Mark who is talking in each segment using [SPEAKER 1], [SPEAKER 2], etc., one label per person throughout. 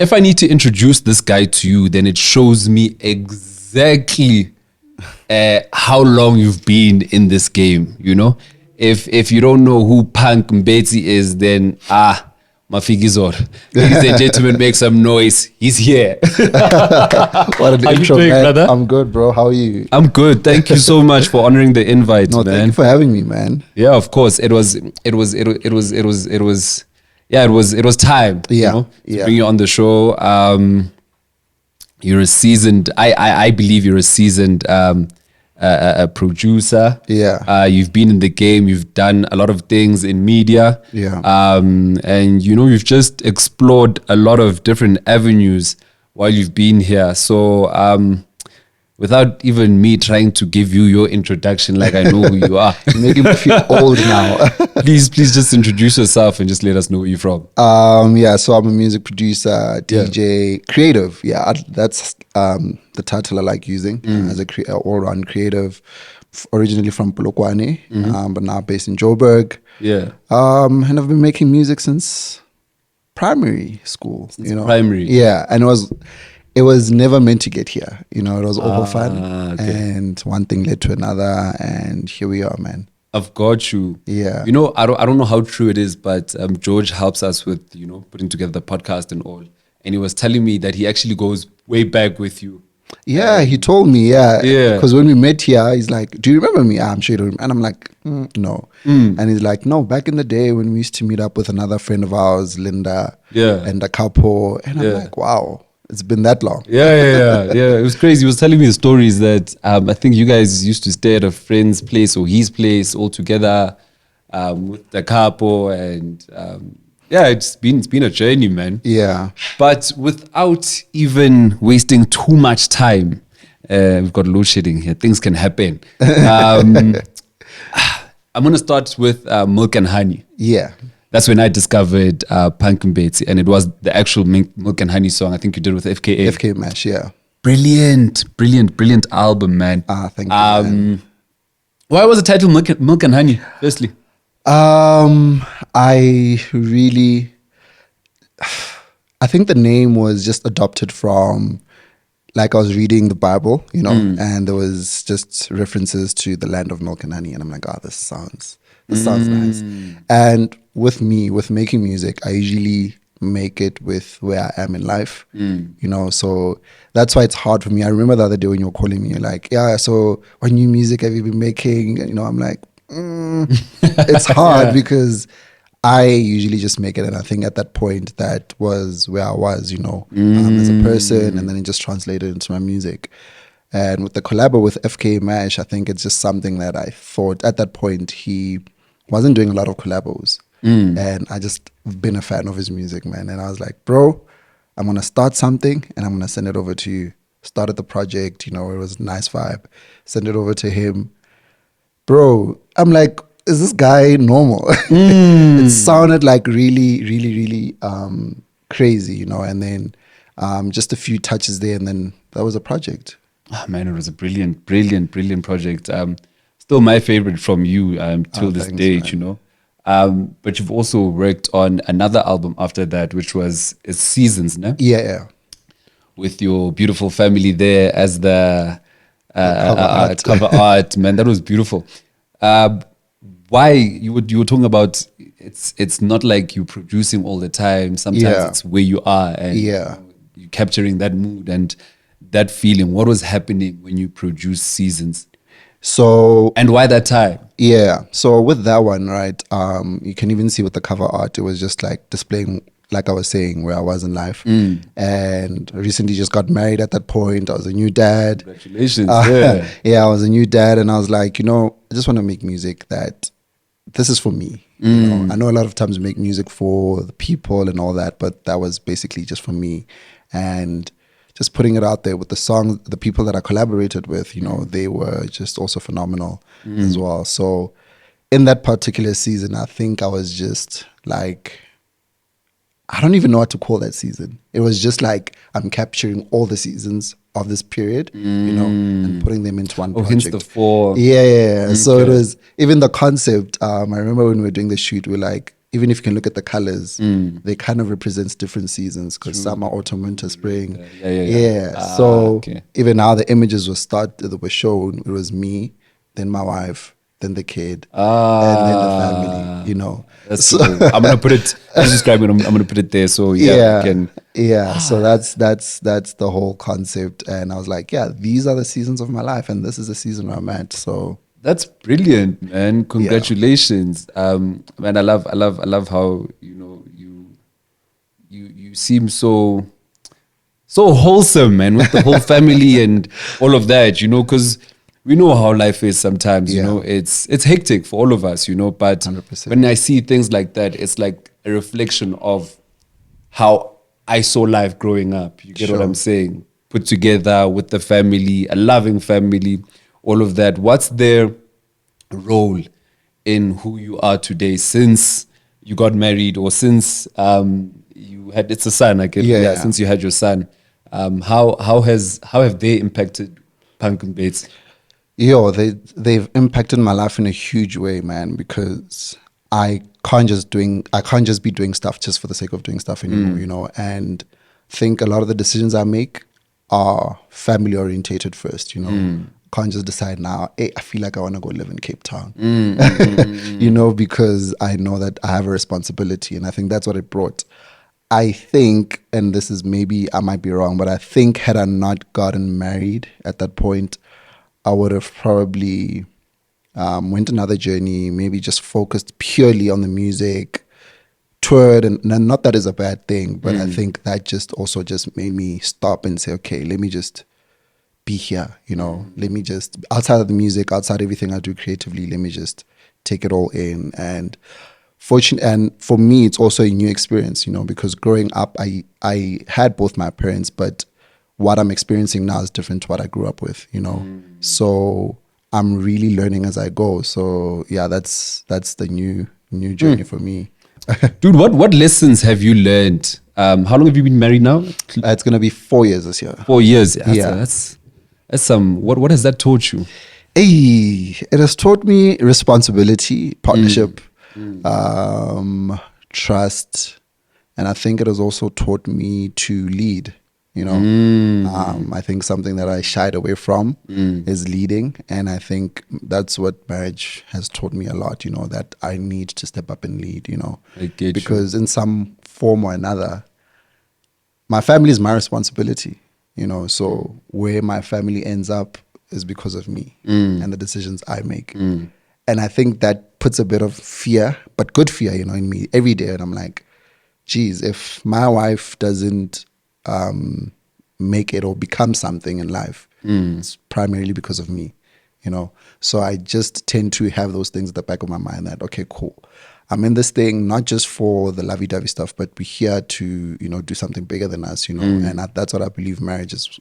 [SPEAKER 1] if I need to introduce this guy to you, then it shows me exactly how long you've been in this game, you know? If you don't know who Punk Mbedzi is, then Mafigizor. Ladies and gentlemen, make some noise. He's here.
[SPEAKER 2] What an
[SPEAKER 1] How
[SPEAKER 2] intro,
[SPEAKER 1] you doing,
[SPEAKER 2] man.
[SPEAKER 1] brother?
[SPEAKER 2] I'm good, bro. How are you?
[SPEAKER 1] I'm good. Thank you so much for honoring the invite,
[SPEAKER 2] No,
[SPEAKER 1] man.
[SPEAKER 2] thank you for having me, man.
[SPEAKER 1] Yeah, of course. It was time,
[SPEAKER 2] Yeah,
[SPEAKER 1] you know, to
[SPEAKER 2] yeah.
[SPEAKER 1] bring you on the show. You're a seasoned, I believe you're a seasoned a producer.
[SPEAKER 2] Yeah.
[SPEAKER 1] You've been in the game, you've done a lot of things in media.
[SPEAKER 2] Yeah.
[SPEAKER 1] And you know, you've just explored a lot of different avenues while you've been here. So without even me trying to give you your introduction, like I know who you are.
[SPEAKER 2] You're making me feel old now.
[SPEAKER 1] Please just introduce yourself and just let us know where you're from.
[SPEAKER 2] Yeah, so I'm a music producer, DJ, creative. Yeah, that's the title I like using as a all-round creative. Originally from Polokwane, but now based in Joburg.
[SPEAKER 1] Yeah.
[SPEAKER 2] And I've been making music since primary school.
[SPEAKER 1] Primary.
[SPEAKER 2] Yeah, and it was never meant to get here. You know, it was all fun,
[SPEAKER 1] Okay.
[SPEAKER 2] and one thing led to another, and here we are, man.
[SPEAKER 1] I've got you.
[SPEAKER 2] Yeah.
[SPEAKER 1] You know, I don't know how true it is, but George helps us with, you know, putting together the podcast and all. And he was telling me that he actually goes way back with you.
[SPEAKER 2] Yeah, he told me, yeah.
[SPEAKER 1] Yeah.
[SPEAKER 2] Because when we met here, he's like, do you remember me? I'm sure you don't remember. And I'm like, no. And he's like, no, back in the day when we used to meet up with another friend of ours, Linda,
[SPEAKER 1] Yeah.
[SPEAKER 2] and a couple. And I'm like, wow, it's been that long.
[SPEAKER 1] Yeah. It was crazy. He was telling me the stories that I think you guys used to stay at a friend's place or his place all together with the couple. And yeah, it's been a journey, man.
[SPEAKER 2] Yeah.
[SPEAKER 1] But without even wasting too much time, we've got load shedding here. Things can happen. I'm going to start with Milk and Honey.
[SPEAKER 2] Yeah.
[SPEAKER 1] That's when I discovered Punk Mbedzi, and it was the actual Milk and Honey song I think you did with FKA.
[SPEAKER 2] FK Mash, yeah.
[SPEAKER 1] Brilliant album, man.
[SPEAKER 2] Thank you, man.
[SPEAKER 1] Why was the title Milk and Honey, firstly?
[SPEAKER 2] I think the name was just adopted from, like, I was reading the Bible, you know, and there was just references to the land of milk and honey, and I'm like, this sounds nice. And with making music, I usually make it with where I am in life, you know, so that's why it's hard for me. I remember the other day when you were calling me, you're like, yeah, so what new music have you been making? You know, I'm like, it's hard because I usually just make it, and I think at that point that was where I was, you know, as a person, and then it just translated into my music. And with the collabo with FK Mash, I think it's just something that I thought at that point he wasn't doing a lot of collabos, and I just been a fan of his music, man. And I was like, bro, I'm gonna start something, and I'm gonna send it over to you. Started the project, you know, it was a nice vibe. Send it over to him, bro. I'm like, is this guy normal? It sounded like really crazy, you know, and then just a few touches there, and then that was a project.
[SPEAKER 1] Oh, man, it was a brilliant project. Still my favorite from you till this
[SPEAKER 2] thanks,
[SPEAKER 1] date,
[SPEAKER 2] man.
[SPEAKER 1] you know. But you've also worked on another album after that, which was Seasons, no?
[SPEAKER 2] Yeah.
[SPEAKER 1] With your beautiful family there as the
[SPEAKER 2] cover art.
[SPEAKER 1] cover art, man. That was beautiful. Why you were talking about it's not like you're producing all the time. Sometimes it's where you are and you're capturing that mood and that feeling. What was happening when you produced Seasons?
[SPEAKER 2] So,
[SPEAKER 1] and why that time?
[SPEAKER 2] Yeah. So with that one, right, you can even see with the cover art, it was just like displaying, like I was saying, where I was in life. And recently just got married at that point. I was a new dad.
[SPEAKER 1] Congratulations.
[SPEAKER 2] Yeah, I was a new dad, and I was like, you know, I just want to make music that this is for me. You know, I know a lot of times we make music for the people and all that, but that was basically just for me. And just putting it out there with the songs, the people that I collaborated with, you know, they were just also phenomenal as well. So in that particular season, I think I was just like, I don't even know what to call that season. It was just like I'm capturing all the seasons of this period, you know, and putting them into one project.
[SPEAKER 1] Hence the four.
[SPEAKER 2] Yeah. So it was even the concept. I remember when we were doing the shoot, we were like, even if you can look at the colors, they kind of represents different seasons because summer, autumn, winter, spring. So
[SPEAKER 1] okay.
[SPEAKER 2] even now the images were shown, it was me, then my wife, then the kid, and then the family, you know.
[SPEAKER 1] That's
[SPEAKER 2] So
[SPEAKER 1] cool. I'm gonna put it as you describe it. I'm gonna put it there. So yeah, we can.
[SPEAKER 2] So that's the whole concept. And I was like, yeah, these are the seasons of my life, and this is the season where I'm at. So
[SPEAKER 1] That's brilliant, man. Congratulations. Man, I love how, you know, you seem so wholesome, man, with the whole family and all of that, you know, because we know how life is sometimes, you
[SPEAKER 2] Yeah.
[SPEAKER 1] know, it's hectic for all of us, you know, but
[SPEAKER 2] 100%.
[SPEAKER 1] when I see things like that, it's like a reflection of how I saw life growing up. You get what
[SPEAKER 2] Sure.
[SPEAKER 1] I'm saying? Put together with the family, a loving family, all of that. What's their role in who you are today since you got married or since you had, it's a son, I guess.
[SPEAKER 2] Yeah.
[SPEAKER 1] Since you had your son. How have they impacted Punk and Bates?
[SPEAKER 2] they've impacted my life in a huge way, man, because I can't just be doing stuff just for the sake of doing stuff anymore, you know, and think a lot of the decisions I make are family orientated first, you know. Can't just decide now, hey, I feel like I want to go live in Cape Town, you know, because I know that I have a responsibility, and I think that's what it brought. I think, and this is maybe I might be wrong, but I think had I not gotten married at that point, I would have probably went another journey, maybe just focused purely on the music, toured, and not that is a bad thing, but I think that just also just made me stop and say, okay, let me just be here, you know, let me just, outside of the music, outside everything I do creatively, let me just take it all in. And for me, it's also a new experience, you know, because growing up, I had both my parents, but what I'm experiencing now is different to what I grew up with, you know. So I'm really learning as I go. So yeah, that's the new journey for me.
[SPEAKER 1] Dude, what lessons have you learned? How long have you been married now?
[SPEAKER 2] It's gonna be 4 years this year.
[SPEAKER 1] 4 years.
[SPEAKER 2] Yeah.
[SPEAKER 1] That's some, what has that taught you?
[SPEAKER 2] Hey, it has taught me responsibility, partnership, trust, and I think it has also taught me to lead. You know, I think something that I shied away from is leading, and I think that's what marriage has taught me a lot. You know, that I need to step up and lead. You know,
[SPEAKER 1] I get you.
[SPEAKER 2] because in some form or another, my family is my responsibility. You know, so where my family ends up is because of me and the decisions I make. And I think that puts a bit of fear, but good fear, you know, in me every day. And I'm like, geez, if my wife doesn't make it or become something in life, it's primarily because of me, you know. So I just tend to have those things at the back of my mind that, okay, cool, I'm in this thing not just for the lovey-dovey stuff, but we're here to, you know, do something bigger than us, you know. And that's what I believe marriage is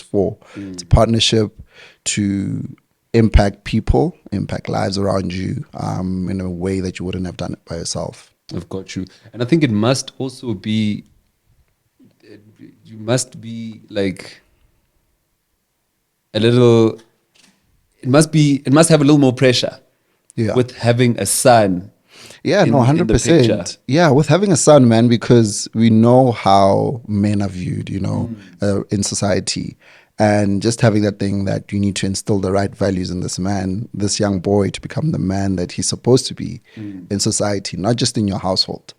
[SPEAKER 2] for. It's a partnership to impact people, impact lives around you in a way that you wouldn't have done it by yourself.
[SPEAKER 1] I've got you. And I think it must also be, you must be like a little, it must have a little more pressure with having a son.
[SPEAKER 2] Yeah, no, 100%. Yeah, with having a son, man, because we know how men are viewed, you know, in society. And just having that thing that you need to instill the right values in this man, this young boy, to become the man that he's supposed to be in society, not just in your household.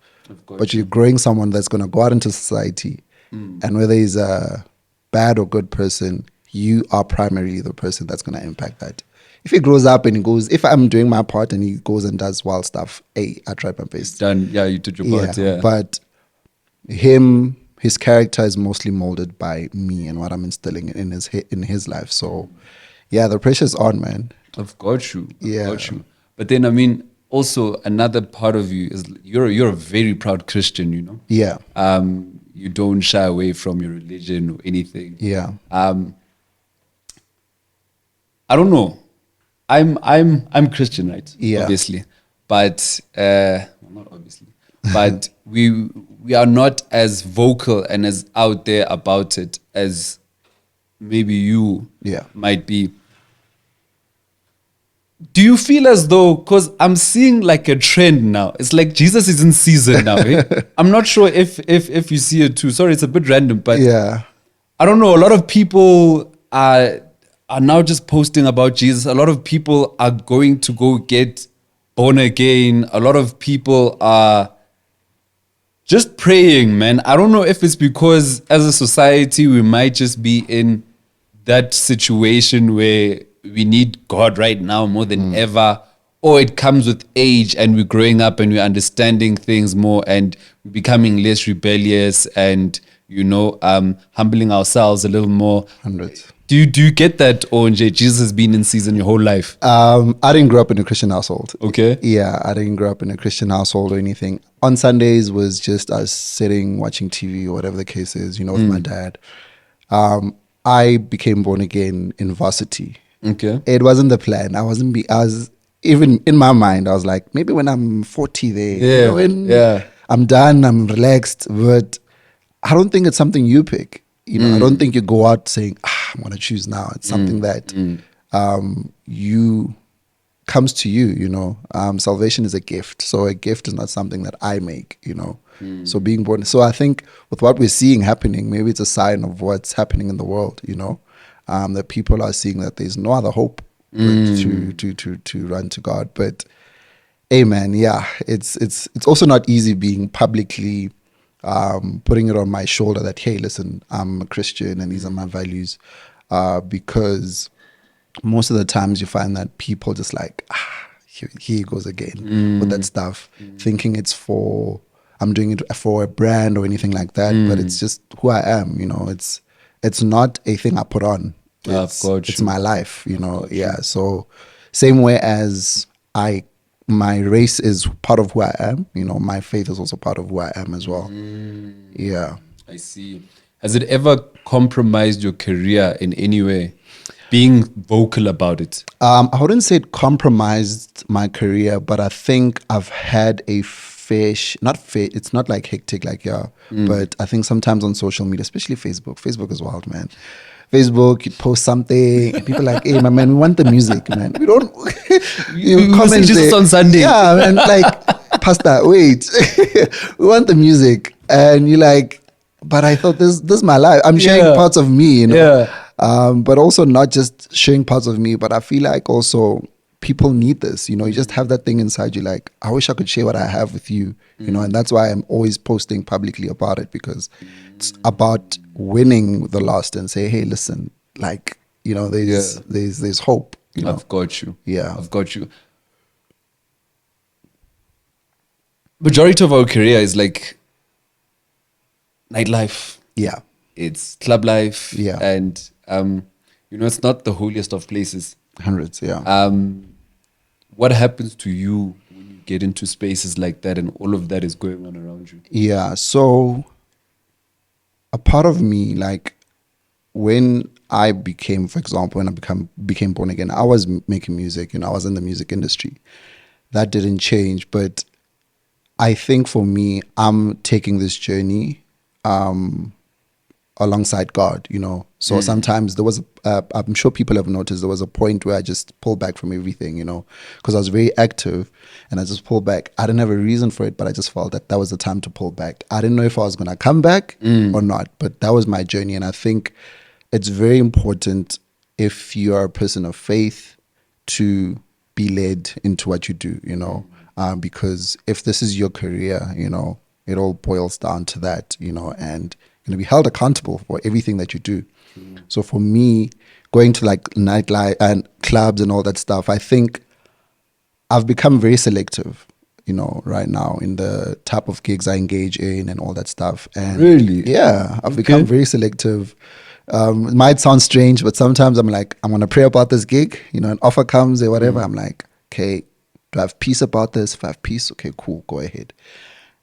[SPEAKER 2] But you're growing someone that's going to go out into society. And whether he's a bad or good person, you are primarily the person that's going to impact that. If he grows up and he goes, if I'm doing my part and he goes and does wild stuff, hey, I tried my best.
[SPEAKER 1] Done. Yeah, you did your part. Yeah.
[SPEAKER 2] But his character is mostly molded by me and what I'm instilling in his life. So, yeah, the pressure's on, man.
[SPEAKER 1] I've got you.
[SPEAKER 2] Yeah.
[SPEAKER 1] Got you. But then, I mean, also another part of you is you're a very proud Christian, you know.
[SPEAKER 2] Yeah.
[SPEAKER 1] You don't shy away from your religion or anything.
[SPEAKER 2] Yeah.
[SPEAKER 1] I don't know. I'm Christian, right?
[SPEAKER 2] Yeah.
[SPEAKER 1] Obviously, but well, not obviously, but we are not as vocal and as out there about it as maybe you might be. do you feel as though, because I'm seeing like a trend now, it's like Jesus is in season now. Eh? I'm not sure if you see it too. Sorry, it's a bit random, but
[SPEAKER 2] Yeah.
[SPEAKER 1] I don't know. A lot of people are now just posting about Jesus. A lot of people are going to go get born again. A lot of people are just praying, man. I don't know if it's because as a society we might just be in that situation where we need God right now more than ever, or it comes with age and we're growing up and we're understanding things more and we're becoming less rebellious and humbling ourselves a little more.
[SPEAKER 2] Hundreds.
[SPEAKER 1] Do you get that, Onje? Jesus has been in season your whole life.
[SPEAKER 2] I didn't grow up in a Christian household.
[SPEAKER 1] Okay.
[SPEAKER 2] Yeah, I didn't grow up in a Christian household or anything. On Sundays was just us sitting, watching TV or whatever the case is, with my dad. I became born again in varsity.
[SPEAKER 1] Okay.
[SPEAKER 2] It wasn't the plan. I was even in my mind, I was like, maybe when I'm 40 there,
[SPEAKER 1] Yeah,
[SPEAKER 2] when I'm done, I'm relaxed. But I don't think it's something you pick. I don't think you go out saying, I'm going to choose now. It's something that you comes to you. Salvation is a gift. So a gift is not something that I make. So being born. So I think with what we're seeing happening, maybe it's a sign of what's happening in the world, that people are seeing that there's no other hope but to run to God. But amen. Yeah, it's also not easy being publicly putting it on my shoulder that, hey, listen, I'm a Christian and these are my values, because most of the times you find that people just like, here he goes again with that stuff, thinking I'm doing it for a brand or anything like that, but it's just who I am. It's not a thing I put on. It's my life. Yeah. So same way as my race is part of who I am. My faith is also part of who I am as well. Yeah.
[SPEAKER 1] I see. Has it ever compromised your career in any way? Being vocal about it?
[SPEAKER 2] I wouldn't say it compromised my career, but I think I've had a it's not like hectic, but I think sometimes on social media, especially Facebook is wild, man. Facebook, you post something, and people are like, hey, my man, we want the music, man. We don't,
[SPEAKER 1] you comment just on Sunday.
[SPEAKER 2] Yeah, man, like, Pastor, wait, we want the music. And you're like, but I thought this is my life. I'm sharing parts of me, but also not just sharing parts of me, but I feel like also people need this. You just have that thing inside you, like, I wish I could share what I have with you, and that's why I'm always posting publicly about it, because it's about winning the lost and say, hey, listen, like, there's hope.
[SPEAKER 1] I've got you.
[SPEAKER 2] Yeah.
[SPEAKER 1] I've got you. Majority of our career is like nightlife.
[SPEAKER 2] Yeah.
[SPEAKER 1] It's club life.
[SPEAKER 2] Yeah.
[SPEAKER 1] And, it's not the holiest of places.
[SPEAKER 2] Hundreds, yeah.
[SPEAKER 1] What happens to you when you get into spaces like that and all of that is going on around you?
[SPEAKER 2] Yeah, so a part of me, like when I became, for example, when I became born again, I was making music, I was in the music industry. That didn't change, but I think for me, I'm taking this journey alongside God, So sometimes there was, I'm sure people have noticed, there was a point where I just pulled back from everything, because I was very active and I just pulled back. I didn't have a reason for it, but I just felt that was the time to pull back. I didn't know if I was going to come back or not, but that was my journey. And I think it's very important, if you are a person of faith, to be led into what you do, because if this is your career, it all boils down to that, and to be held accountable for everything that you do. So for me, going to like nightlife and clubs and all that stuff, I think I've become very selective, right now in the type of gigs I engage in and all that stuff. And
[SPEAKER 1] really?
[SPEAKER 2] Yeah, I've become very selective. It might sound strange, but sometimes I'm like, I'm going to pray about this gig, an offer comes or whatever. I'm like, okay, do I have peace about this? If I have peace, okay, cool, go ahead.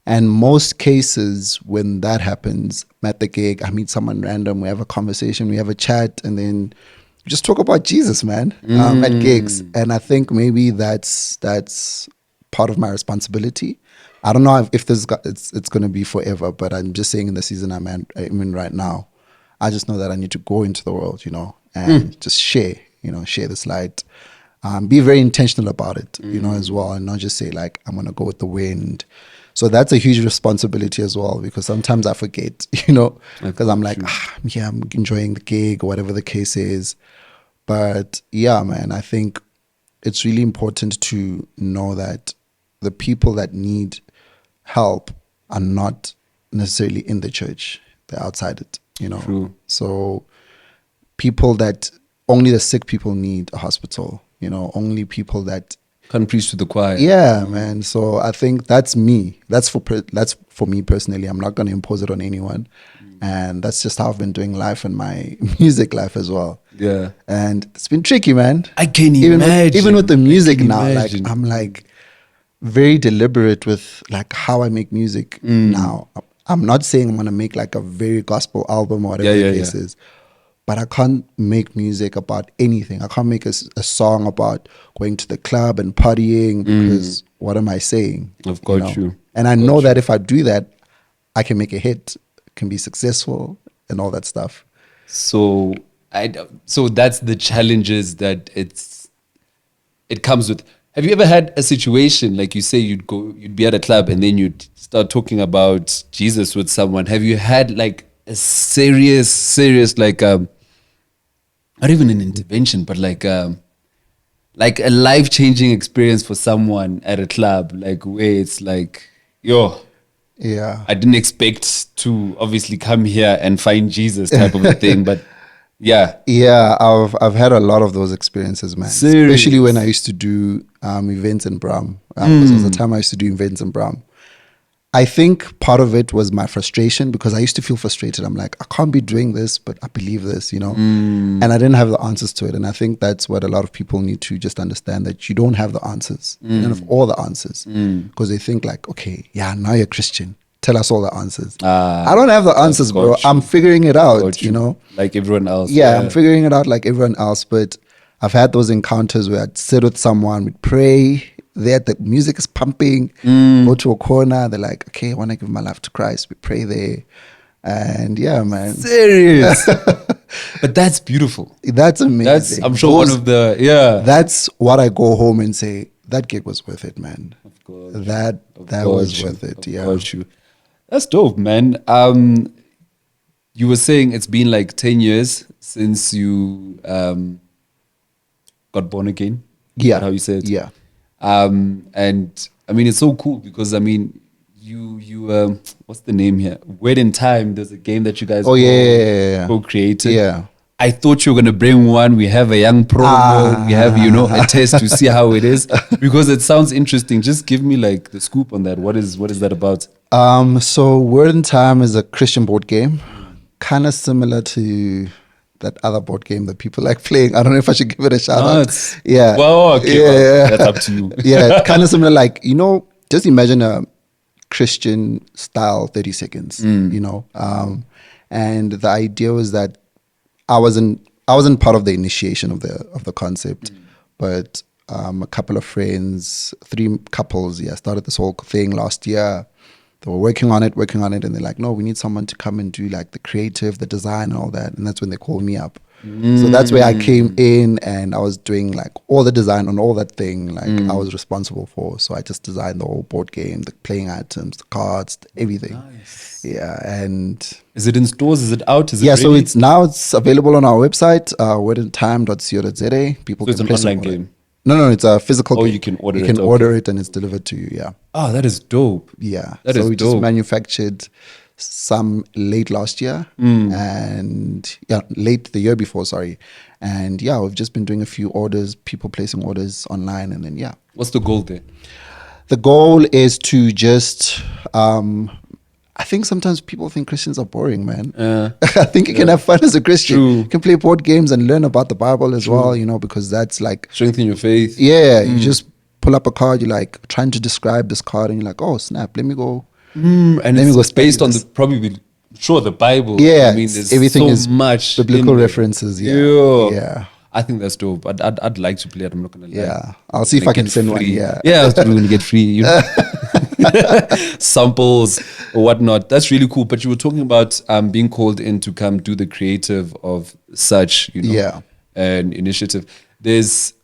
[SPEAKER 2] And most cases when that happens, I'm at the gig, I meet someone random, we have a conversation, we have a chat, and then we just talk about Jesus, man, at gigs. And I think maybe that's part of my responsibility. I don't know if it's going to be forever, but I'm just saying in the season I'm in right now, I just know that I need to go into the world, and just share this light. be very intentional about it, you know, as well, and not just say like, I'm going to go with the wind. So that's a huge responsibility as well, because sometimes I forget, you know, because I'm like, yeah, I'm enjoying the gig or whatever the case is. But yeah, man, I think it's really important to know that the people that need help are not necessarily in the church. They're outside it, you know.
[SPEAKER 1] True.
[SPEAKER 2] So people that only the sick people need a hospital, you know, only people that
[SPEAKER 1] Can't preach to the choir.
[SPEAKER 2] yeah, man. So I think that's me. That's for me personally. I'm not going to impose it on anyone, and that's just how I've been doing life and my music life as well.
[SPEAKER 1] Yeah.
[SPEAKER 2] And it's been tricky, man.
[SPEAKER 1] I can
[SPEAKER 2] Even
[SPEAKER 1] imagine.
[SPEAKER 2] even with the music
[SPEAKER 1] can
[SPEAKER 2] now,
[SPEAKER 1] imagine.
[SPEAKER 2] like I'm like very deliberate with like how I make music now. I'm not saying I'm gonna make like a very gospel album or whatever the case is, but I can't make music about anything. I can't make a song about going to the club and partying because what am I saying?
[SPEAKER 1] I've got you.
[SPEAKER 2] And I know that if I do that, I can make a hit, can be successful, and all that stuff.
[SPEAKER 1] So so that's the challenges that it comes with. Have you ever had a situation like you say you'd be at a club and then you'd start talking about Jesus with someone? Have you had like a serious like not even an intervention, but like a life-changing experience for someone at a club, like where it's like, yo,
[SPEAKER 2] Yeah.
[SPEAKER 1] I didn't expect to obviously come here and find Jesus type of a thing, but yeah.
[SPEAKER 2] Yeah, I've had a lot of those experiences, man.
[SPEAKER 1] Serious?
[SPEAKER 2] Especially when I used to do events in Bram. This was the time I used to do events in Bram. I think part of it was my frustration because I used to feel frustrated. I'm like, I can't be doing this, but I believe this, you know? And I didn't have the answers to it. And I think that's what a lot of people need to just understand, that you don't have the answers. You don't have all the answers. Because they think like, okay, yeah, now you're Christian. Tell us all the answers. I don't have the answers, bro. I'm figuring it out, you know?
[SPEAKER 1] Like everyone else.
[SPEAKER 2] Yeah, I'm figuring it out like everyone else. But I've had those encounters where I'd sit with someone, we'd pray, there the music is pumping, go to a corner, they're like, okay, I want to give my life to Christ. We pray there. And yeah, man.
[SPEAKER 1] Serious. But that's beautiful.
[SPEAKER 2] That's amazing.
[SPEAKER 1] That's, I'm sure, one of the,
[SPEAKER 2] That's what I go home and say, that gig was worth it, man.
[SPEAKER 1] Of course.
[SPEAKER 2] That was worth it, yeah.
[SPEAKER 1] That's dope, man. You were saying it's been like 10 years since you got born again.
[SPEAKER 2] Yeah.
[SPEAKER 1] Is that how you said it?
[SPEAKER 2] Yeah.
[SPEAKER 1] And I mean, it's so cool because I mean, you what's the name here? Wait in Time. There's a game that you guys co-created.
[SPEAKER 2] Yeah.
[SPEAKER 1] I thought you were gonna bring one. We have a young promo. We have, a test to see how it is because it sounds interesting. Just give me like the scoop on that. What is that about?
[SPEAKER 2] So Word in Time is a Christian board game, kind of similar to that other board game that people like playing. I don't know if I should give it a shout out. Yeah.
[SPEAKER 1] Well, okay.
[SPEAKER 2] Yeah.
[SPEAKER 1] Well, that's up to you.
[SPEAKER 2] Yeah, kind of similar. Like, just imagine a Christian style 30 seconds, and the idea was that I wasn't part of the initiation of the concept, but a couple of friends, 3 couples, started this whole thing last year. They were working on it, and they're like, no, we need someone to come and do like the creative, the design and all that. And that's when they called me up. So that's where I came in, and I was doing like all the design on all that thing, like I was responsible for. So I just designed the whole board game, the playing items, the cards, everything.
[SPEAKER 1] Nice.
[SPEAKER 2] Yeah. And
[SPEAKER 1] is it in stores? Is it out? Is it
[SPEAKER 2] ready? So it's available on our website, wordintime.co.za. People
[SPEAKER 1] so it's
[SPEAKER 2] can
[SPEAKER 1] an online game.
[SPEAKER 2] No, it's a physical game.
[SPEAKER 1] You can order it.
[SPEAKER 2] You can order it and it's delivered to you, yeah.
[SPEAKER 1] Oh, that is dope.
[SPEAKER 2] Yeah.
[SPEAKER 1] That is
[SPEAKER 2] we
[SPEAKER 1] dope.
[SPEAKER 2] just manufactured some late last year and late the year before, sorry. And we've just been doing a few orders, people placing orders online, and then
[SPEAKER 1] What's the goal there?
[SPEAKER 2] The goal is to just I think sometimes people think Christians are boring, man. I think you can have fun as a Christian.
[SPEAKER 1] True.
[SPEAKER 2] You can play board games and learn about the Bible as well, because that's like
[SPEAKER 1] strengthen your faith.
[SPEAKER 2] Yeah, you just pull up a card, you're like trying to describe this card, and you're like, oh snap, let me go.
[SPEAKER 1] And it's based on the Bible.
[SPEAKER 2] Yeah,
[SPEAKER 1] I mean, there's
[SPEAKER 2] everything
[SPEAKER 1] so
[SPEAKER 2] is
[SPEAKER 1] much
[SPEAKER 2] biblical references. Yeah.
[SPEAKER 1] I think that's dope. I'd like to play it. I'm not gonna lie.
[SPEAKER 2] Yeah, I'll see if I can send one. Yeah,
[SPEAKER 1] we're gonna get free. Samples or whatnot. That's really cool. But you were talking about being called in to come do the creative of such, an initiative. There's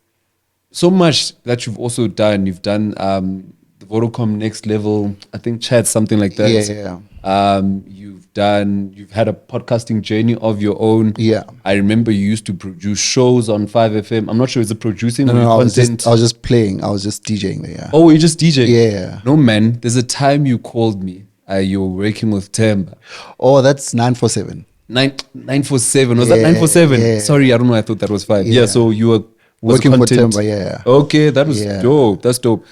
[SPEAKER 1] so much that you've also done. You've done the Vodacom Next Level, I think chat, something like that.
[SPEAKER 2] Yeah.
[SPEAKER 1] You've had a podcasting journey of your own.
[SPEAKER 2] Yeah.
[SPEAKER 1] I remember you used to produce shows on 5FM. I'm not sure, is it producing or
[SPEAKER 2] No,
[SPEAKER 1] content?
[SPEAKER 2] I was just playing. I was just DJing there. Yeah.
[SPEAKER 1] Oh, you just DJ?
[SPEAKER 2] Yeah.
[SPEAKER 1] No, man. There's a time you called me. You were working with Temba.
[SPEAKER 2] Oh, that's 947.
[SPEAKER 1] 947. Was that 947?
[SPEAKER 2] Yeah.
[SPEAKER 1] Sorry, I don't know. I thought that was 5. Yeah,
[SPEAKER 2] Yeah.
[SPEAKER 1] so you were
[SPEAKER 2] Working for
[SPEAKER 1] content.
[SPEAKER 2] Temba, yeah.
[SPEAKER 1] Okay, that was
[SPEAKER 2] Yeah.
[SPEAKER 1] dope. That's dope.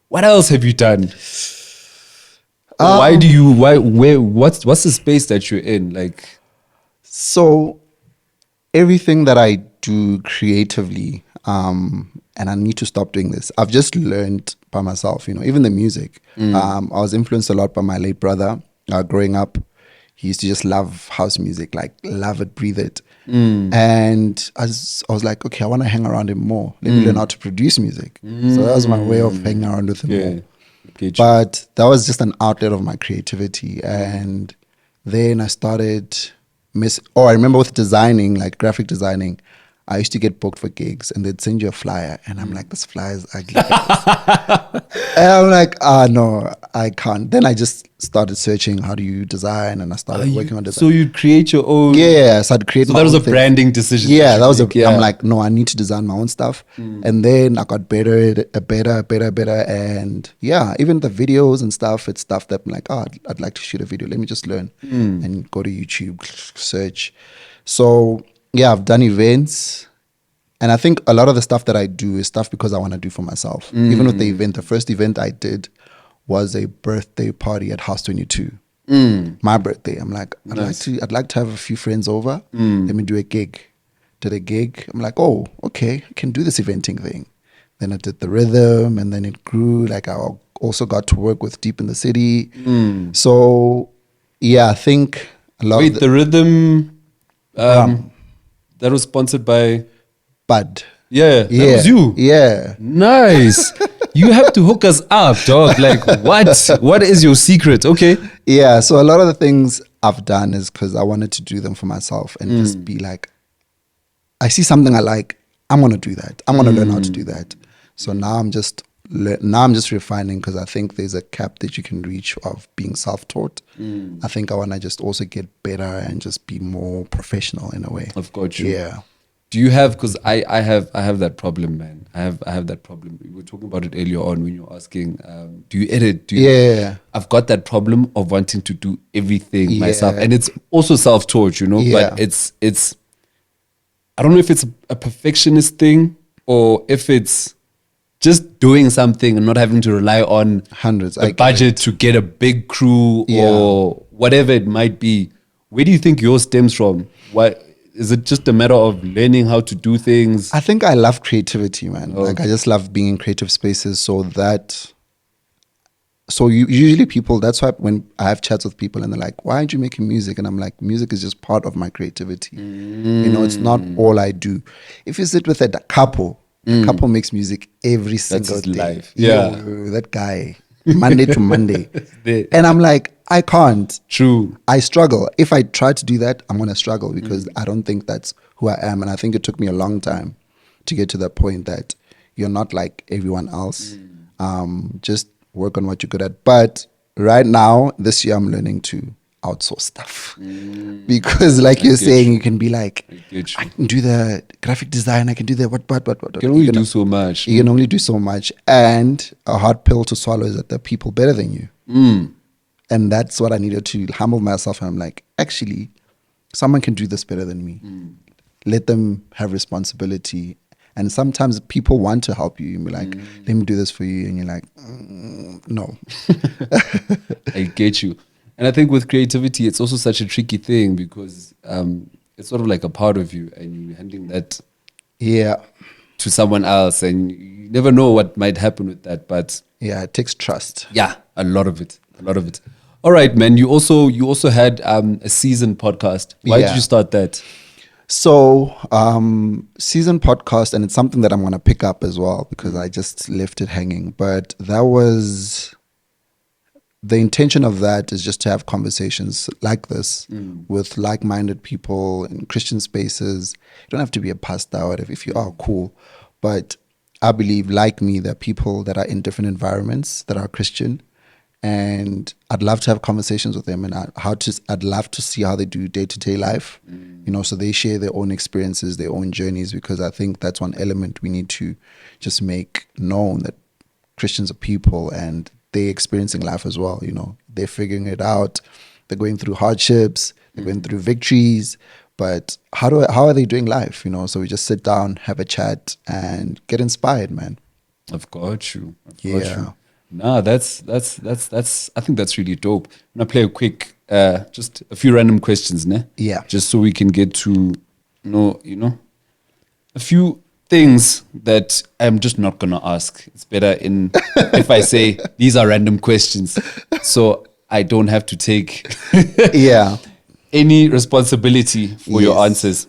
[SPEAKER 1] What else have you done? What's the space that you're in? Like,
[SPEAKER 2] So everything that I do creatively, and I need to stop doing this. I've just learned by myself, even the music. I was influenced a lot by my late brother. Growing up, he used to just love house music, like love it, breathe it. And I was like, okay, I want to hang around him more. Let me learn how to produce music. So that was my way of hanging around with him more.
[SPEAKER 1] Get you.
[SPEAKER 2] But that was just an outlet of my creativity. And then I started I remember with designing, like graphic designing, I used to get booked for gigs and they'd send you a flyer and I'm like, this flyer is ugly. And I'm like, no, I can't. Then I just started searching, how do you design? And I started working on design.
[SPEAKER 1] So you'd create your own.
[SPEAKER 2] Yeah, so I'd create
[SPEAKER 1] So
[SPEAKER 2] my
[SPEAKER 1] that was
[SPEAKER 2] own
[SPEAKER 1] a
[SPEAKER 2] thing.
[SPEAKER 1] branding decision.
[SPEAKER 2] Yeah, that was
[SPEAKER 1] Yeah.
[SPEAKER 2] I'm like, no, I need to design my own stuff. And then I got better. And yeah, even the videos and stuff, it's stuff that I'm like, I'd like to shoot a video. Let me just learn and go to YouTube, search. So yeah, I've done events. And I think a lot of the stuff that I do is stuff because I want to do for myself. Even with the event, the first event I did was a birthday party at House 22. My birthday. I'm like, I'd like to have a few friends over. Let me do a gig. Did a gig. I'm like, oh, okay, I can do this eventing thing. Then I did the rhythm, and then it grew. Like I also got to work with Deep in the City. So yeah, I think a lot.
[SPEAKER 1] Wait, the rhythm. That was sponsored by
[SPEAKER 2] Bud.
[SPEAKER 1] Yeah, that was you.
[SPEAKER 2] Yeah.
[SPEAKER 1] Nice. You have to hook us up, dog. Like, what is your secret? Okay.
[SPEAKER 2] Yeah, so a lot of the things I've done is because I wanted to do them for myself and just be like, I see something I like, I'm gonna do that. I'm gonna learn how to do that. So now I'm just refining because I think there's a cap that you can reach of being self-taught. I think I wanna just also get better and just be more professional in a way.
[SPEAKER 1] I've got you.
[SPEAKER 2] Yeah.
[SPEAKER 1] Do you have? Because I have that problem, man. I have that problem. We were talking about it earlier on when you were asking, do you edit?
[SPEAKER 2] Yeah.
[SPEAKER 1] I've got that problem of wanting to do everything myself, and it's also self-taught,
[SPEAKER 2] Yeah.
[SPEAKER 1] But it's. I don't know if it's a perfectionist thing or if it's just doing something and not having to rely on
[SPEAKER 2] Hundreds.
[SPEAKER 1] the budget to get a big crew or whatever it might be. Where do you think yours stems from? Why? Is it just a matter of learning how to do things?
[SPEAKER 2] I think I love creativity, man. Like I just love being in creative spaces. Usually people, that's why when I have chats with people and they're like, why aren't you making music? And I'm like, music is just part of my creativity. It's not all I do. If you sit with a couple makes music every single
[SPEAKER 1] his
[SPEAKER 2] day.
[SPEAKER 1] life. Yeah.
[SPEAKER 2] Yo, that guy, Monday to Monday. And I'm like, I can't.
[SPEAKER 1] True.
[SPEAKER 2] I struggle. If I try to do that, I'm going to struggle because I don't think that's who I am. And I think it took me a long time to get to that point that you're not like everyone else. Just work on what you're good at. But right now, this year, I'm learning to outsource stuff. Because like you're saying, you can be like, I can do the graphic design, I can do the what.
[SPEAKER 1] You can only do so much.
[SPEAKER 2] You can only do so much. And a hard pill to swallow is that there are people better than you. And that's what I needed to humble myself. And I'm like, actually, someone can do this better than me. Let them have responsibility. And sometimes people want to help you and be like, let me do this for you. And you're like, no.
[SPEAKER 1] I get you. And I think with creativity, it's also such a tricky thing because it's sort of like a part of you and you're handing that to someone else. And you never know what might happen with that. But
[SPEAKER 2] yeah, it takes trust.
[SPEAKER 1] Yeah, a lot of it. All right, man. You also had a season podcast. Why did you start that?
[SPEAKER 2] So, season podcast, and it's something that I'm going to pick up as well because I just left it hanging. But that was the intention of that is just to have conversations like this with like-minded people in Christian spaces. You don't have to be a pastor or whatever if you are cool, but I believe, like me, there are people that are in different environments that are Christian, and I'd love to have conversations with them, and I'd love to see how they do day-to-day life, so they share their own experiences, their own journeys, because I think that's one element we need to just make known, that Christians are people and they're experiencing life as well. They're figuring it out, they're going through hardships, they're going through victories, but how are they doing life? So we just sit down, have a chat, and get inspired, man.
[SPEAKER 1] I've got you.
[SPEAKER 2] Yeah.
[SPEAKER 1] Nah, that's I think that's really dope. I'm gonna play a quick just a few random questions, ne?
[SPEAKER 2] Yeah.
[SPEAKER 1] Just so we can get to know, a few things that I'm just not gonna ask. It's better if I say these are random questions, so I don't have to take
[SPEAKER 2] Yeah.
[SPEAKER 1] any responsibility for your answers.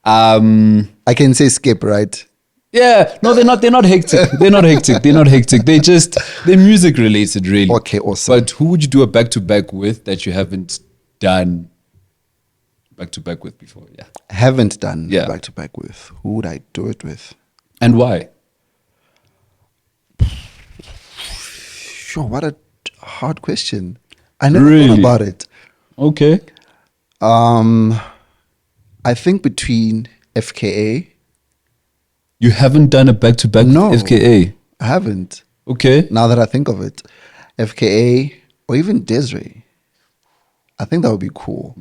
[SPEAKER 2] I can say skip, right?
[SPEAKER 1] Yeah, no, they're not hectic. They're not hectic. They're music related, really.
[SPEAKER 2] Okay, awesome.
[SPEAKER 1] But who would you do a back-to-back with that you haven't done back-to-back with before? Yeah.
[SPEAKER 2] Haven't done
[SPEAKER 1] Yeah.
[SPEAKER 2] back-to-back with. Who would I do it with?
[SPEAKER 1] And why?
[SPEAKER 2] Sure, what a hard question. I never
[SPEAKER 1] Really?
[SPEAKER 2] thought about it.
[SPEAKER 1] Okay.
[SPEAKER 2] I think between FKA.
[SPEAKER 1] You haven't done a back-to-back
[SPEAKER 2] No.
[SPEAKER 1] with FKA?
[SPEAKER 2] I haven't.
[SPEAKER 1] Okay.
[SPEAKER 2] Now that I think of it. FKA or even Desiree. I think that would be cool.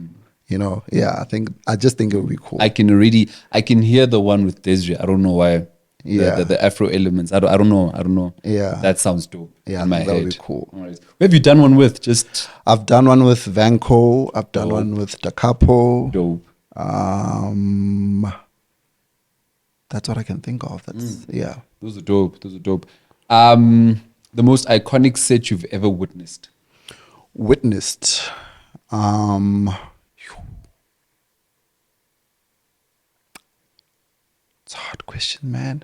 [SPEAKER 2] Yeah, I just think it would be cool.
[SPEAKER 1] I can hear the one with Desiree. I don't know why.
[SPEAKER 2] Yeah.
[SPEAKER 1] The Afro elements. I don't know.
[SPEAKER 2] Yeah.
[SPEAKER 1] That sounds dope.
[SPEAKER 2] Yeah,
[SPEAKER 1] in my
[SPEAKER 2] that would
[SPEAKER 1] head.
[SPEAKER 2] be cool.
[SPEAKER 1] All right. Who have you done one with? Just
[SPEAKER 2] I've done one with Vanco. I've done
[SPEAKER 1] Dope.
[SPEAKER 2] one with Da Capo.
[SPEAKER 1] dope.
[SPEAKER 2] That's what I can think of. Yeah.
[SPEAKER 1] Those are dope. The most iconic set you've ever witnessed?
[SPEAKER 2] Witnessed. It's a hard question, man.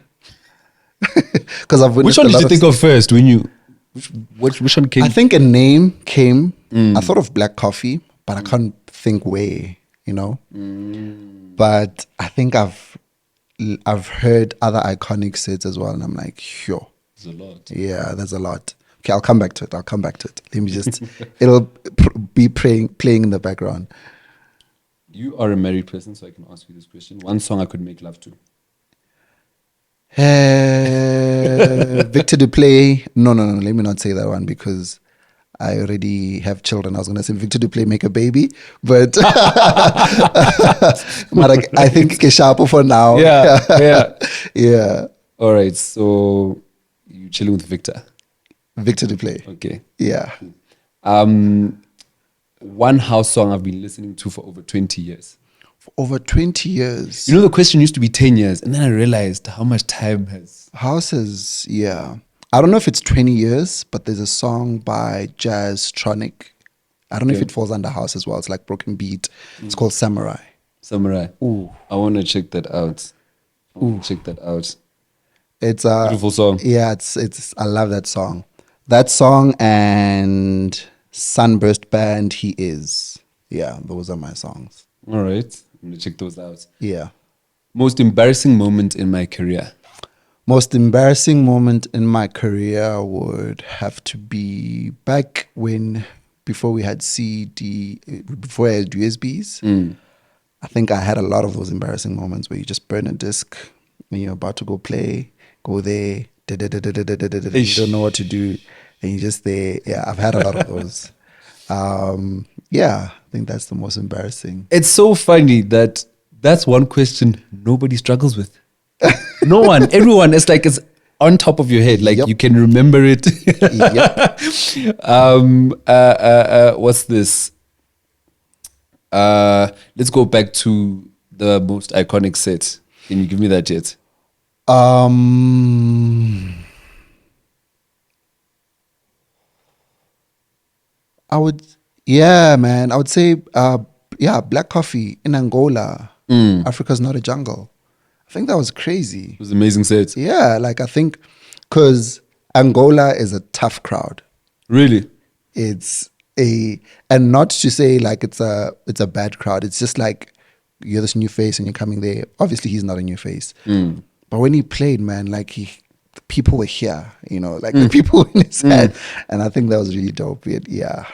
[SPEAKER 2] Because I've
[SPEAKER 1] Which
[SPEAKER 2] witnessed
[SPEAKER 1] one
[SPEAKER 2] a
[SPEAKER 1] did
[SPEAKER 2] lot
[SPEAKER 1] you
[SPEAKER 2] of
[SPEAKER 1] think of first when you? Which one came?
[SPEAKER 2] I think a name came. I thought of Black Coffee, but I can't think where, But I think I've heard other iconic sets as well, and I'm like, sure.
[SPEAKER 1] There's a lot.
[SPEAKER 2] Yeah, there's a lot. Okay, I'll come back to it. Let me just, it'll be playing in the background.
[SPEAKER 1] You are a married person, so I can ask you this question. One song I could make love to.
[SPEAKER 2] Victor Duplay. No. Let me not say that one because I already have children. I was going to say Victor Duplay, make a baby, but but I think Keshapo for now. Yeah.
[SPEAKER 1] All right, so you chilling with Victor?
[SPEAKER 2] Victor Duplay.
[SPEAKER 1] Okay.
[SPEAKER 2] Yeah.
[SPEAKER 1] One house song I've been listening to for over 20 years.
[SPEAKER 2] For over 20 years.
[SPEAKER 1] The question used to be 10 years, and then I realized how much time has.
[SPEAKER 2] Houses, yeah. I don't know if it's 20 years, but there's a song by Jazz Tronic. I don't know if it falls under house as well. It's like broken beat. It's called Samurai.
[SPEAKER 1] Ooh. I want to check that out.
[SPEAKER 2] It's a
[SPEAKER 1] Beautiful song.
[SPEAKER 2] Yeah, it's I love that song. That song and Sunburst Band, He Is. Yeah, those are my songs.
[SPEAKER 1] All right. I'm going to check those out.
[SPEAKER 2] Yeah.
[SPEAKER 1] Most embarrassing moment in my career?
[SPEAKER 2] Most embarrassing moment in my career would have to be back before we had before I had USBs. I think I had a lot of those embarrassing moments where you just burn a disc when you're about to go play, go there, you don't know what to do, and you just there. Yeah, I've had a lot of those. Yeah, I think that's the most embarrassing.
[SPEAKER 1] It's so funny that's one question nobody struggles with. No one, everyone. It's like it's on top of your head, like you can remember it. What's this? Let's go back to the most iconic set. Can you give me that yet?
[SPEAKER 2] I would say, Black Coffee in Angola. Africa's Not a Jungle. I think that was crazy.
[SPEAKER 1] It was an amazing set.
[SPEAKER 2] Yeah, I think because Angola is a tough crowd.
[SPEAKER 1] Really?
[SPEAKER 2] And not to say it's a bad crowd. It's just like you're this new face and you're coming there. Obviously, he's not a new face. But when he played, man, people were here, like the people in his head. And I think that was really dope. Yeah.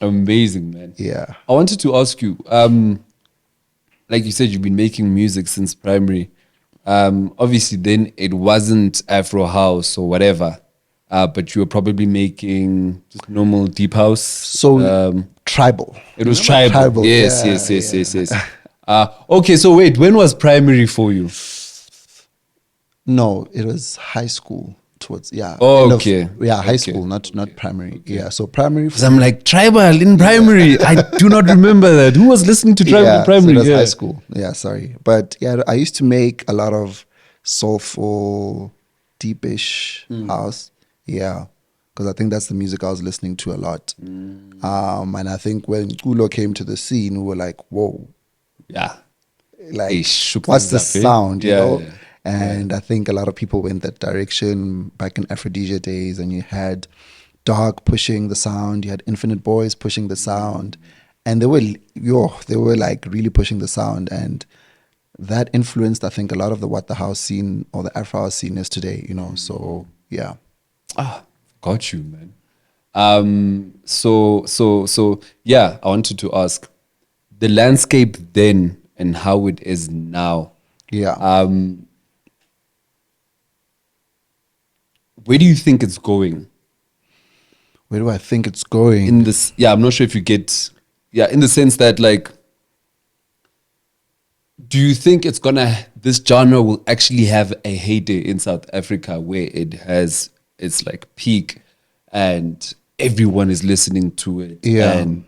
[SPEAKER 1] Amazing, man.
[SPEAKER 2] Yeah.
[SPEAKER 1] I wanted to ask you, like you said, you've been making music since primary. Obviously, then it wasn't Afro house or whatever, but you were probably making just normal deep house.
[SPEAKER 2] So tribal.
[SPEAKER 1] It was
[SPEAKER 2] Remember
[SPEAKER 1] tribal. Yes,
[SPEAKER 2] Yeah,
[SPEAKER 1] yes, yes,
[SPEAKER 2] yeah.
[SPEAKER 1] yes, yes. Okay, so wait, when was primary for you?
[SPEAKER 2] No, it was high school towards
[SPEAKER 1] Oh,
[SPEAKER 2] end
[SPEAKER 1] okay.
[SPEAKER 2] high
[SPEAKER 1] Okay.
[SPEAKER 2] school, not
[SPEAKER 1] Okay.
[SPEAKER 2] primary.
[SPEAKER 1] Okay.
[SPEAKER 2] Yeah, so primary.
[SPEAKER 1] Because I'm like, tribal in primary. I do not remember that. Who was listening to tribal in
[SPEAKER 2] Yeah, so
[SPEAKER 1] primary?
[SPEAKER 2] that's
[SPEAKER 1] Yeah.
[SPEAKER 2] high school. Yeah, sorry, but yeah, I used to make a lot of soulful, deepish house. Yeah, because I think that's the music I was listening to a lot. And I think when Kulo came to the scene, we were like, whoa,
[SPEAKER 1] Yeah.
[SPEAKER 2] like
[SPEAKER 1] He shook
[SPEAKER 2] what's the
[SPEAKER 1] things up, eh?
[SPEAKER 2] sound,
[SPEAKER 1] Yeah, yeah.
[SPEAKER 2] And I think a lot of people went that direction back in Aphrodisia days, and you had Dark pushing the sound, you had Infinite Boys pushing the sound, and they were like really pushing the sound, and that influenced, I think, a lot of the what the house scene or the Afro house scene is today, so yeah.
[SPEAKER 1] Got you, man. So yeah, I wanted to ask the landscape then and how it is now.
[SPEAKER 2] Yeah.
[SPEAKER 1] Where do you think it's going?
[SPEAKER 2] Where do I think it's going?
[SPEAKER 1] In this, yeah, I'm not sure if you get, yeah, in the sense that like, do you think this genre will actually have a heyday in South Africa where it has its like peak and everyone is listening to it?
[SPEAKER 2] Yeah.
[SPEAKER 1] And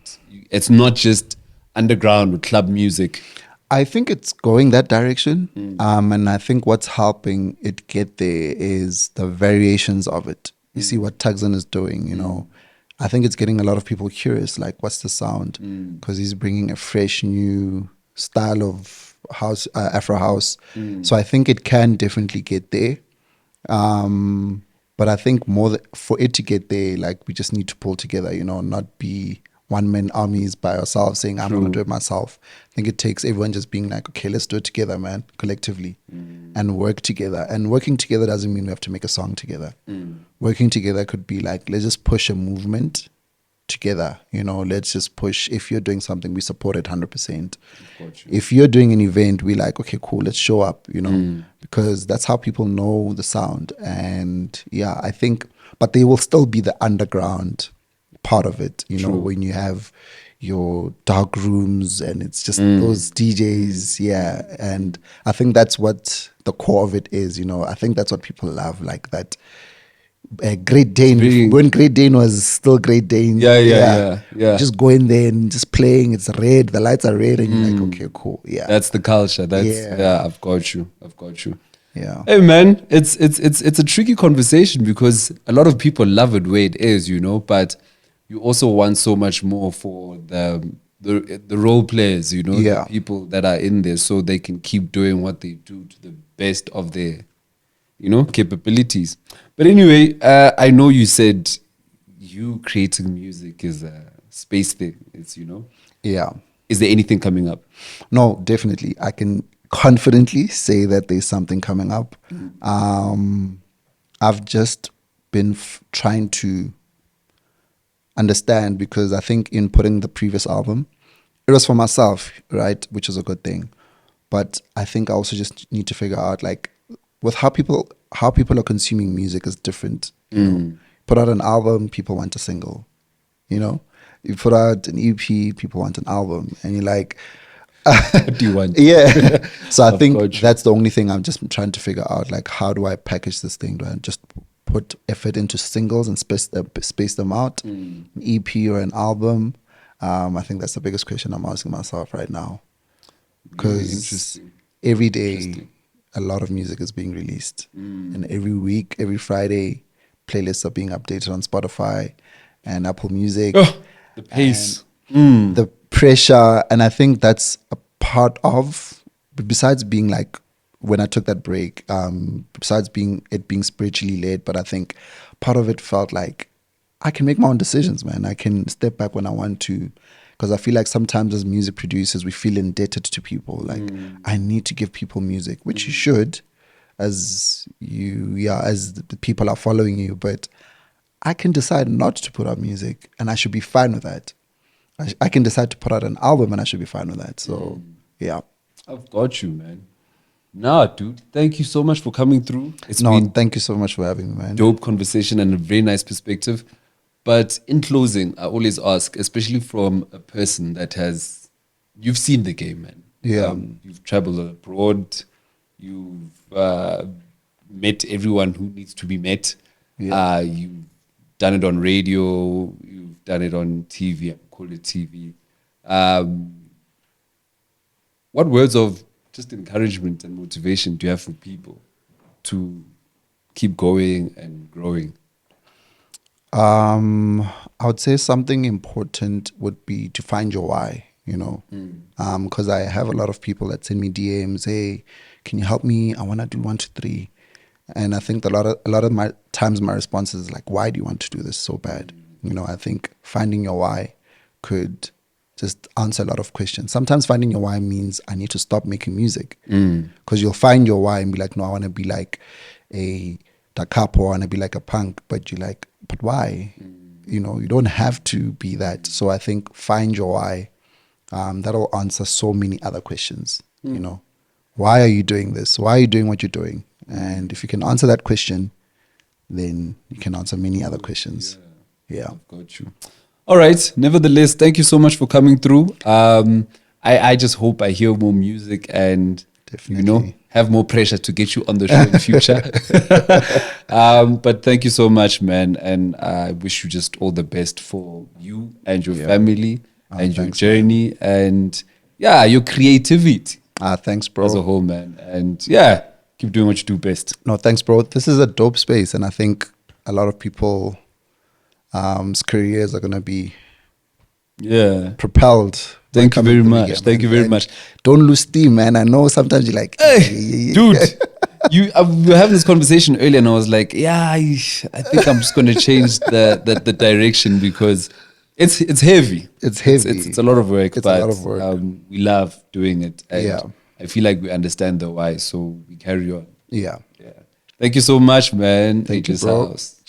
[SPEAKER 1] it's not just underground or club music.
[SPEAKER 2] I think it's going that direction. And I think what's helping it get there is the variations of it. You see what Tugson is doing, I think it's getting a lot of people curious, like, what's the sound? Because he's bringing a fresh new style of house, Afro house. So I think it can definitely get there. But I think for it to get there, like, we just need to pull together, not be one-man armies by ourselves saying, I'm going to do it myself. I think it takes everyone just being like, okay, let's do it together, man, collectively, and work together. And working together doesn't mean we have to make a song together. Working together could be like, let's just push a movement together, let's just push. If you're doing something, we support it 100%. If you're doing an event, we like, okay, cool, let's show up, because that's how people know the sound. And yeah, I think, but they will still be the underground part of it, when you have your dark rooms and it's just those DJs, and I think that's what the core of it is, I think that's what people love, like that. Great Dane, when Great Dane was still Great Dane,
[SPEAKER 1] Yeah.
[SPEAKER 2] just go in there and just playing, it's red, the lights are red, and you're like, okay, cool,
[SPEAKER 1] That's the culture. I've got you.
[SPEAKER 2] Yeah.
[SPEAKER 1] Hey man, it's a tricky conversation because a lot of people love it where it is, but you also want so much more for the role players, the people that are in there, so they can keep doing what they do to the best of their, capabilities. But anyway, I know you said you creating music is a space thing. It's
[SPEAKER 2] Yeah.
[SPEAKER 1] Is there anything coming up?
[SPEAKER 2] No, definitely. I can confidently say that there's something coming up. I've just been trying to understand, because I think in putting the previous album, it was for myself, right? Which is a good thing. But I think I also just need to figure out, like, with how people are consuming music is different. Put out an album, people want a single. You put out an EP, people want an album, and you're like,
[SPEAKER 1] what do you want?
[SPEAKER 2] Yeah. So I think that's the only thing I'm just trying to figure out, like, how do I package this thing? Do I just put effort into singles and space them out, an EP or an album? I think that's the biggest question I'm asking myself right now, because every day a lot of music is being released, and every week, every Friday, playlists are being updated on Spotify and Apple Music.
[SPEAKER 1] The pace,
[SPEAKER 2] the pressure, and I think that's a part of, besides being like, when I took that break, besides being spiritually led, but I think part of it felt like I can make my own decisions, man. I can step back when I want to, because I feel like sometimes as music producers, we feel indebted to people. Like, I need to give people music, which you should, as the people are following you, but I can decide not to put out music, and I should be fine with that. I can decide to put out an album, and I should be fine with that. So yeah.
[SPEAKER 1] I've got you, man. Nah, dude. Thank you so much for coming through. It's
[SPEAKER 2] No,
[SPEAKER 1] been
[SPEAKER 2] thank you so much for having me, man.
[SPEAKER 1] dope conversation and a very nice perspective. But in closing, I always ask, especially from a person that you've seen the game, man.
[SPEAKER 2] Yeah.
[SPEAKER 1] You've traveled abroad. You've met everyone who needs to be met.
[SPEAKER 2] Yeah.
[SPEAKER 1] You've done it on radio. You've done it on TV. I call it TV. What words of just encouragement and motivation do you have for people to keep going and growing?
[SPEAKER 2] I would say something important would be to find your why, you know, because I have a lot of people that send me DMs, hey, can you help me? I want to do 1, 2, 3. And I think a lot of my times my response is like, why do you want to do this so bad? You know, I think finding your why could just answer a lot of questions. Sometimes finding your why means I need to stop making music, because you'll find your why and be like, no, I want to be like a Da Capo, I want to be like a punk, but you're like, but why? You know, you don't have to be that. So I think find your why. That'll answer so many other questions. You know, why are you doing this? Why are you doing what you're doing? And if you can answer that question, then you can answer many other questions. Yeah.
[SPEAKER 1] I've got you. All right. Nevertheless, thank you so much for coming through. I just hope I hear more music and, you know,
[SPEAKER 2] Definitely.
[SPEAKER 1] have more pressure to get you on the show in the future. But thank you so much, man. And I wish you just all the best for you and your family and your
[SPEAKER 2] thanks,
[SPEAKER 1] journey and, yeah, your creativity
[SPEAKER 2] Thanks, bro.
[SPEAKER 1] as a whole, man. And, yeah, keep doing what you do best.
[SPEAKER 2] No, thanks, bro. This is a dope space, and I think a lot of people careers are gonna be propelled.
[SPEAKER 1] Thank you very
[SPEAKER 2] coming through
[SPEAKER 1] much.
[SPEAKER 2] here,
[SPEAKER 1] Thank you
[SPEAKER 2] man.
[SPEAKER 1] very
[SPEAKER 2] And
[SPEAKER 1] much.
[SPEAKER 2] Don't lose steam, man. I know sometimes you're like,
[SPEAKER 1] Hey, dude, we were having this conversation earlier, and I was like, yeah, I think I'm just going to change the direction because it's heavy.
[SPEAKER 2] It's heavy.
[SPEAKER 1] It's a lot of work.
[SPEAKER 2] It's a lot of work.
[SPEAKER 1] We love doing it, and
[SPEAKER 2] Yeah.
[SPEAKER 1] I feel like we understand the why, so we carry on.
[SPEAKER 2] Yeah.
[SPEAKER 1] Yeah. Thank you so much, man.
[SPEAKER 2] Thank you,
[SPEAKER 1] Aegis
[SPEAKER 2] bro.
[SPEAKER 1] House.